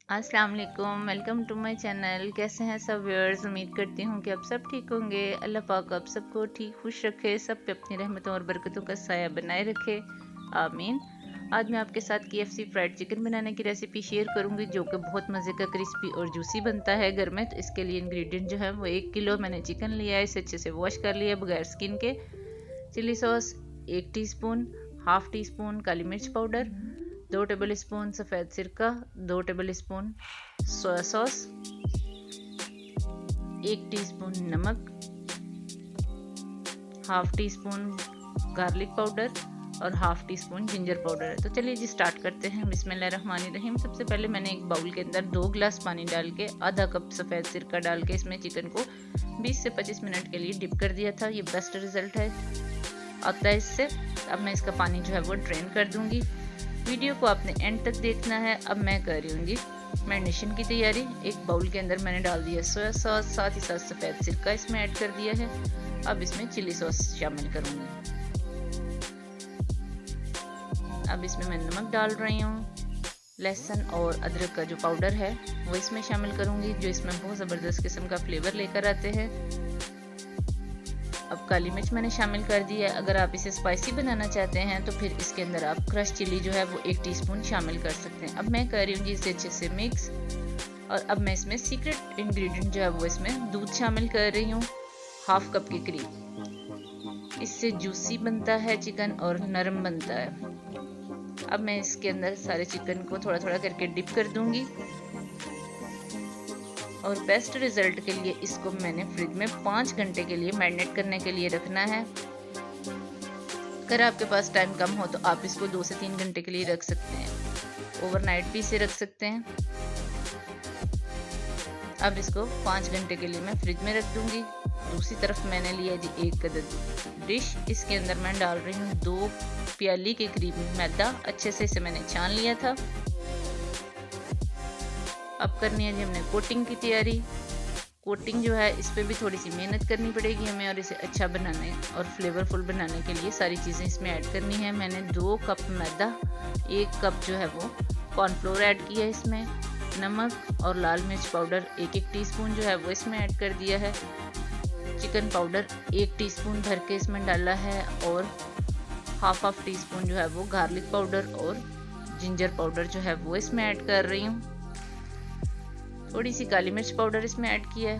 अस्सलाम वालेकुम, welcome to my channel. कैसे हैं सब व्यूअर्स? उम्मीद करती हूँ कि आप सब ठीक होंगे। अल्लाह पाक आप सबको ठीक खुश रखे, सब पे अपनी रहमतों और बरकतों का साया बनाए रखे, आमीन। आज मैं आपके साथ KFC फ्राइड चिकन बनाने की रेसिपी शेयर करूंगी, जो कि बहुत मज़े का क्रिस्पी और जूसी बनता है घर में। तो इसके लिए इंग्रेडिएंट जो है वो 1 किलो मैंने चिकन लिया है, इसे अच्छे से वॉश कर लिया बगैर स्किन के। Chilli sauce 1 teaspoon, half teaspoon काली मिर्च पाउडर, 2 टेबल स्पून सफ़ेद सिरका, 2 tablespoon soya sauce, 1 teaspoon नमक, half teaspoon garlic powder और half teaspoon ginger powder है। तो चलिए जी स्टार्ट करते हैं। बिस्मिल्लाहिर्रहमानिर्रहीम। सबसे पहले मैंने एक बाउल के अंदर 2 गिलास पानी डाल के आधा कप सफ़ेद सिरका डाल के इसमें चिकन को 20 से 25 मिनट के लिए डिप कर दिया था। ये बेस्ट रिजल्ट है आता है इससे। अब मैं इसका पानी जो है वो ड्रेन कर दूंगी। वीडियो को आपने एंड तक देखना है। अब मैं कर रही हूँ मैरिनेशन की तैयारी। एक बाउल के अंदर मैंने डाल दिया सोया सॉस, साथ ही साथ सफ़ेद सिरका इसमें ऐड कर दिया है। अब इसमें चिली सॉस शामिल करूँगी। अब इसमें मैं नमक डाल रही हूँ। लहसुन और अदरक का जो पाउडर है वो इसमें शामिल करूँगी, जो इसमें बहुत ज़बरदस्त किस्म का फ्लेवर लेकर आते हैं। अब काली मिर्च मैंने शामिल कर दी है। अगर आप इसे स्पाइसी बनाना चाहते हैं तो फिर इसके अंदर आप क्रश चिली जो है वो 1 टीस्पून शामिल कर सकते हैं। अब मैं कर रही हूँ इसे अच्छे से मिक्स। और अब मैं इसमें सीक्रेट इंग्रेडिएंट जो है वो इसमें दूध शामिल कर रही हूँ, हाफ कप के करीब। इससे जूसी बनता है चिकन और नरम बनता है। अब मैं इसके अंदर सारे चिकन को थोड़ा थोड़ा करके डिप कर दूंगी और बेस्ट रिजल्ट के लिए इसको मैंने फ्रिज में 5 घंटे के लिए मैरिनेट करने के लिए रखना है। अगर आपके पास टाइम कम हो तो आप इसको 2 से 3 घंटे के लिए रख सकते हैं। ओवरनाइट भी इसे रख सकते हैं। अब इसको 5 घंटे के लिए मैं फ्रिज में रख दूंगी। दूसरी तरफ मैंने लिया जी एक अदद डिश। इसके अंदर मैं डाल रही हूँ 2 प्याली के करीब मैदा। अच्छे से इसे मैंने छान लिया था। अब करनी है जी हमने कोटिंग की तैयारी। कोटिंग जो है इस पर भी थोड़ी सी मेहनत करनी पड़ेगी हमें, और इसे अच्छा बनाने और फ्लेवरफुल बनाने के लिए सारी चीज़ें इसमें ऐड करनी है। मैंने 2 कप मैदा, 1 कप जो है वो कॉर्नफ्लोर ऐड किया है इसमें। नमक और लाल मिर्च पाउडर 1-1 टीस्पून जो है वो इसमें ऐड कर दिया है। चिकन पाउडर 1 टीस्पून भर के इसमें डाला है, और हाफ टी स्पून जो है वो गार्लिक पाउडर और जिंजर पाउडर जो है वो इसमें ऐड कर रही हूँ। थोड़ी सी काली मिर्च पाउडर इसमें ऐड किया है।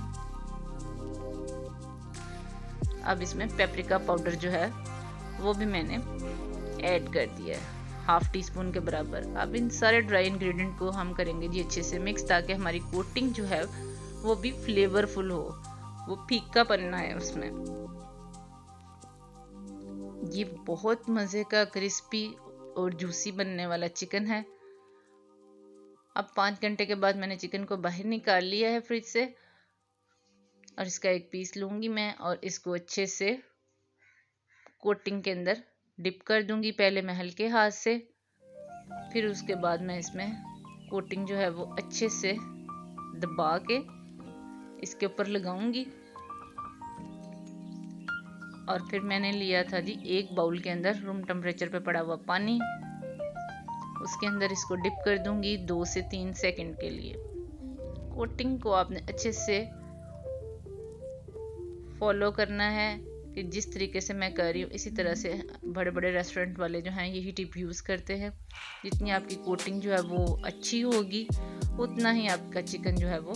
अब इसमें पेपरिका पाउडर जो है वो भी मैंने ऐड कर दिया है, हाफ टी स्पून के बराबर। अब इन सारे ड्राई इंग्रेडिएंट को हम करेंगे जी अच्छे से मिक्स, ताकि हमारी कोटिंग जो है वो भी फ्लेवरफुल हो, वो फीका बनना है उसमें। ये बहुत मज़े का क्रिस्पी और जूसी बनने वाला चिकन है। अब 5 घंटे के बाद मैंने चिकन को बाहर निकाल लिया है फ्रिज से, और इसका एक पीस लूँगी मैं और इसको अच्छे से कोटिंग के अंदर डिप कर दूँगी। पहले मैं हल्के हाथ से, फिर उसके बाद मैं इसमें कोटिंग जो है वो अच्छे से दबा के इसके ऊपर लगाऊंगी। और फिर मैंने लिया था जी एक बाउल के अंदर रूम टेम्परेचर पे पड़ा हुआ पानी, उसके अंदर इसको डिप कर दूंगी 2 से 3 सेकंड के लिए। कोटिंग को आपने अच्छे से फॉलो करना है कि जिस तरीके से मैं कर रही हूँ इसी तरह से बड़े बड़े रेस्टोरेंट वाले जो हैं यही टिप यूज़ करते हैं। जितनी आपकी कोटिंग जो है वो अच्छी होगी उतना ही आपका चिकन जो है वो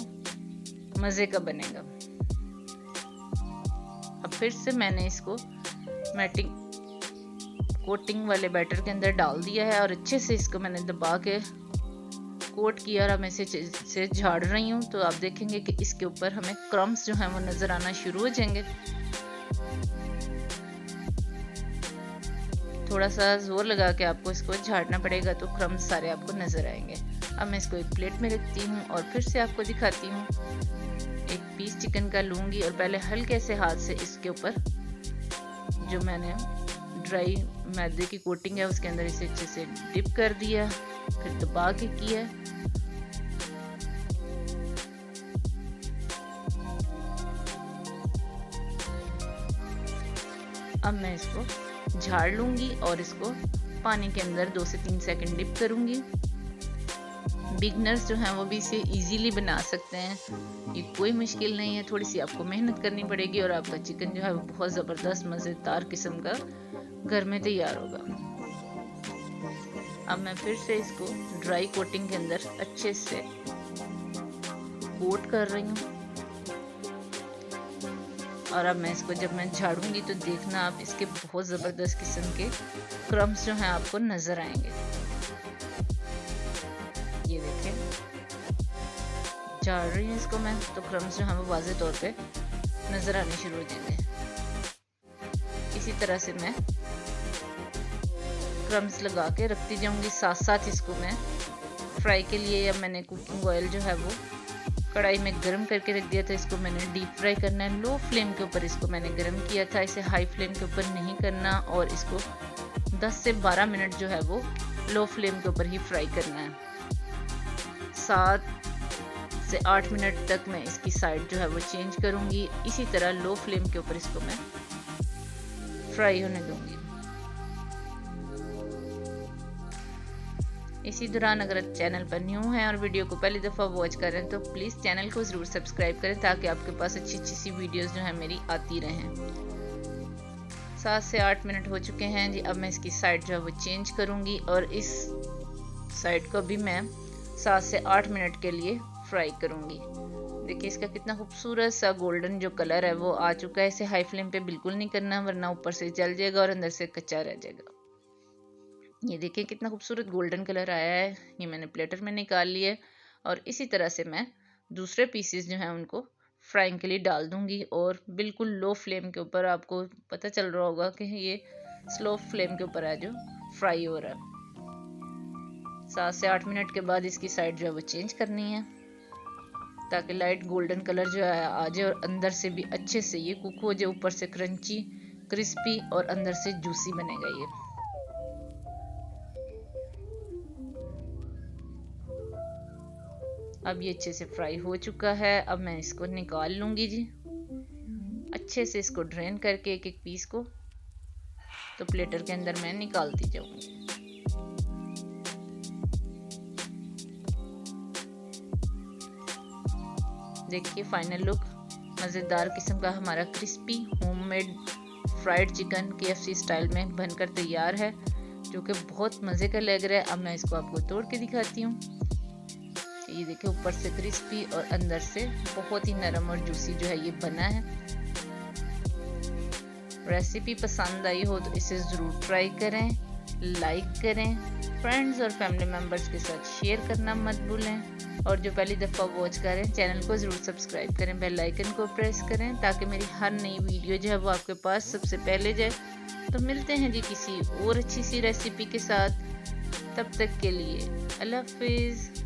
मज़े का बनेगा। अब फिर से मैंने इसको मैटिंग कोटिंग वाले बैटर के अंदर डाल दिया है और अच्छे से इसको मैंने दबा के कोट किया, और अब मैं इसे झाड़ रही हूँ। तो आप देखेंगे कि इसके ऊपर हमें क्रम्स जो हैं वो नज़र आना शुरू हो जाएंगे। थोड़ा सा जोर लगा के आपको इसको झाड़ना पड़ेगा, तो क्रम्स सारे आपको नज़र आएंगे। अब मैं इसको एक प्लेट में रखती हूँ और फिर से आपको दिखाती हूँ। एक पीस चिकन का लूँगी और पहले हल्के से हाथ से इसके ऊपर जो मैंने ड्राई मैदे की कोटिंग है उसके अंदर इसे अच्छे से डिप कर दिया, फिर दबा के किया। अब मैं इसको झाड़ लूंगी और इसको पानी के अंदर 2 से 3 सेकंड डिप करूंगी। बिगनर्स जो हैं वो भी इसे इजीली बना सकते हैं, ये कोई मुश्किल नहीं है। थोड़ी सी आपको मेहनत करनी पड़ेगी और आपका चिकन जो है वो बहुत ज़बरदस्त मज़ेदार किस्म का घर में तैयार होगा। अब मैं फिर से इसको ड्राई कोटिंग के अंदर अच्छे से कोट कर रही हूँ। और अब मैं इसको जब मैं झाड़ूंगी तो देखना आप इसके बहुत ज़बरदस्त किस्म के क्रम्स जो हैं आपको नज़र आएंगे। ये देखें, झाड़ रही हूँ इसको मैं तो क्रम्स जो हैं वो वाज़े तौर पे नज़र आने शुरू हो जाएंगे। इसी तरह से मैं क्रम्स लगा के रखती जाऊंगी। साथ साथ इसको मैं फ्राई के लिए, या मैंने कुकिंग ऑयल जो है वो कढ़ाई में गर्म करके रख दिया था, इसको मैंने डीप फ्राई करना है। लो फ्लेम के ऊपर इसको मैंने गर्म किया था, इसे हाई फ्लेम के ऊपर नहीं करना। और इसको 10 से 12 मिनट जो है वो लो फ्लेम के ऊपर ही फ्राई करना है। 7 से 8 मिनट तक मैं इसकी साइड जो है वो चेंज करूंगी। इसी तरह लो फ्लेम के ऊपर इसको मैं फ्राई होने दूंगी। इसी दौरान अगर आप चैनल पर न्यू हैं और वीडियो को पहली दफ़ा वॉच कर रहे हैं तो प्लीज़ चैनल को ज़रूर सब्सक्राइब करें ताकि आपके पास अच्छी अच्छी सी वीडियोस जो है मेरी आती रहें। 7 से 8 मिनट हो चुके हैं जी। अब मैं इसकी साइड जो है वो चेंज करूंगी और इस साइड को भी मैं 7 से 8 मिनट के लिए फ्राई करूंगी। देखिए इसका कितना खूबसूरत सा गोल्डन जो कलर है वो आ चुका है। इसे हाई फ्लेम पे बिल्कुल नहीं करना वरना ऊपर से जल जाएगा और अंदर से कच्चा रह जाएगा। ये देखिए कितना खूबसूरत गोल्डन कलर आया है। ये मैंने प्लेटर में निकाल लिया है और इसी तरह से मैं दूसरे पीसेस जो हैं उनको फ्राइंग के लिए डाल दूंगी। और बिल्कुल लो फ्लेम के ऊपर, आपको पता चल रहा होगा कि ये स्लो फ्लेम के ऊपर है जो फ्राई हो रहा है। 7 से 8 मिनट के बाद इसकी साइड जो है वो चेंज करनी है ताकि लाइट गोल्डन कलर जो है आ जाए और अंदर से भी अच्छे से ये कुक हो जाए। ऊपर से क्रंची क्रिस्पी और अंदर से जूसी बनेगा ये। अब ये अच्छे से फ्राई हो चुका है। अब मैं इसको निकाल लूंगी जी। अच्छे से इसको ड्रेन करके एक एक पीस को तो प्लेटर के अंदर मैं निकालती जाऊंगी। देखिए फाइनल लुक मज़ेदार किस्म का हमारा crispy homemade fried chicken KFC style में बनकर तैयार है, जो कि बहुत मज़े का लग रहा है। अब मैं इसको आपको तोड़ के दिखाती हूँ। ये देखिए ऊपर से क्रिस्पी और अंदर से बहुत ही नरम और जूसी जो है ये बना है। रेसिपी पसंद आई हो तो इसे ज़रूर ट्राई करें, लाइक करें, फ्रेंड्स और फैमिली मेम्बर्स के साथ शेयर करना मत भूलें। और जो पहली दफ़ा वॉच करें चैनल को ज़रूर सब्सक्राइब करें, बेल आइकन को प्रेस करें ताकि मेरी हर नई वीडियो जो है वो आपके पास सबसे पहले जाए। तो मिलते हैं जी किसी और अच्छी सी रेसिपी के साथ। तब तक के लिए अल्लाह हाफिज़।